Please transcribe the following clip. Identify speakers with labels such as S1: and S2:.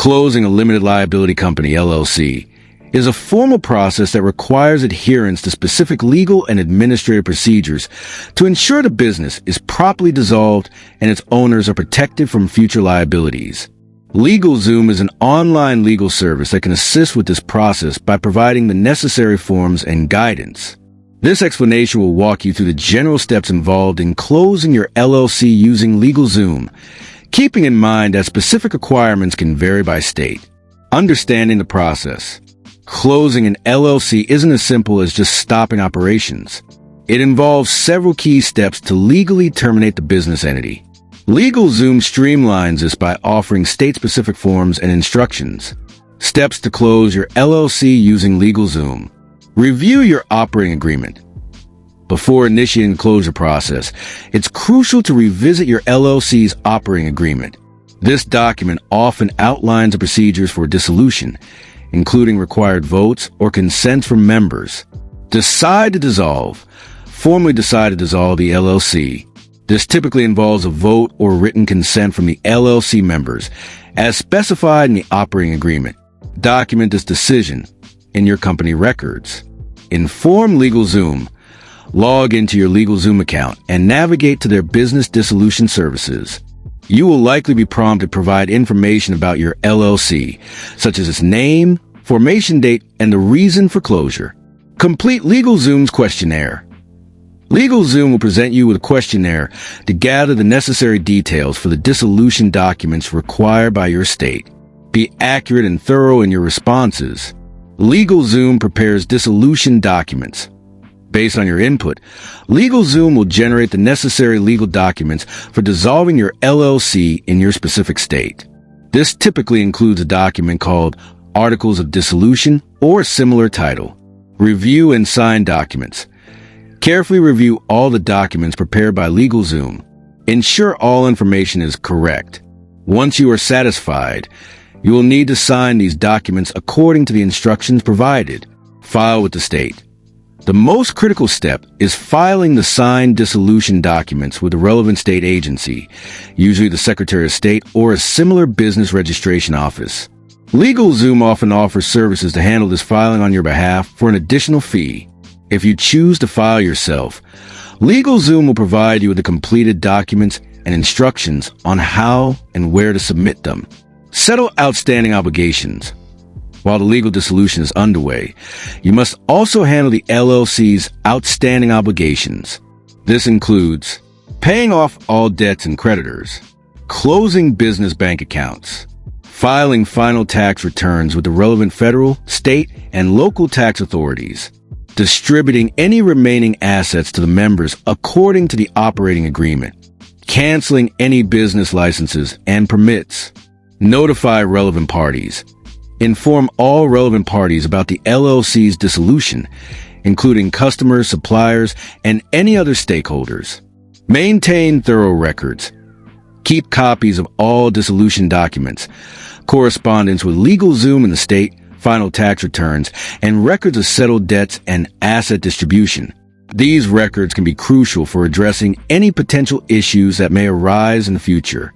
S1: Closing a limited liability company, LLC, is a formal process that requires adherence to specific legal and administrative procedures to ensure the business is properly dissolved and its owners are protected from future liabilities. LegalZoom is an online legal service that can assist with this process by providing the necessary forms and guidance. This explanation will walk you through the general steps involved in closing your LLC using LegalZoom, keeping in mind that specific requirements can vary by state. Understanding the process. Closing an LLC isn't as simple as just stopping operations. It involves several key steps to legally terminate the business entity. LegalZoom streamlines this by offering state-specific forms and instructions. Steps to close your LLC using LegalZoom. Review your operating agreement. Before initiating the closure process, it's crucial to revisit your LLC's operating agreement. This document often outlines the procedures for dissolution, including required votes or consents from members. Decide to dissolve. Formally decide to dissolve the LLC. This typically involves a vote or written consent from the LLC members, as specified in the operating agreement. Document this decision in your company records. Inform LegalZoom. Log into your LegalZoom account and navigate to their business dissolution services. You will likely be prompted to provide information about your LLC, such as its name, formation date, and the reason for closure. Complete LegalZoom's questionnaire. LegalZoom will present you with a questionnaire to gather the necessary details for the dissolution documents required by your state. Be accurate and thorough in your responses. LegalZoom prepares dissolution documents. Based on your input, LegalZoom will generate the necessary legal documents for dissolving your LLC in your specific state. This typically includes a document called Articles of Dissolution or a similar title. Review and sign documents. Carefully review all the documents prepared by LegalZoom. Ensure all information is correct. Once you are satisfied, you will need to sign these documents according to the instructions provided. File with the state. The most critical step is filing the signed dissolution documents with the relevant state agency, usually the Secretary of State or a similar business registration office. LegalZoom often offers services to handle this filing on your behalf for an additional fee. If you choose to file yourself, LegalZoom will provide you with the completed documents and instructions on how and where to submit them. Settle outstanding obligations. While the legal dissolution is underway, you must also handle the LLC's outstanding obligations. This includes paying off all debts and creditors, closing business bank accounts, filing final tax returns with the relevant federal, state, and local tax authorities, distributing any remaining assets to the members according to the operating agreement, canceling any business licenses and permits, notify relevant parties, inform all relevant parties about the LLC's dissolution, including customers, suppliers, and any other stakeholders. Maintain thorough records. Keep copies of all dissolution documents, correspondence with LegalZoom in the state, final tax returns, and records of settled debts and asset distribution. These records can be crucial for addressing any potential issues that may arise in the future.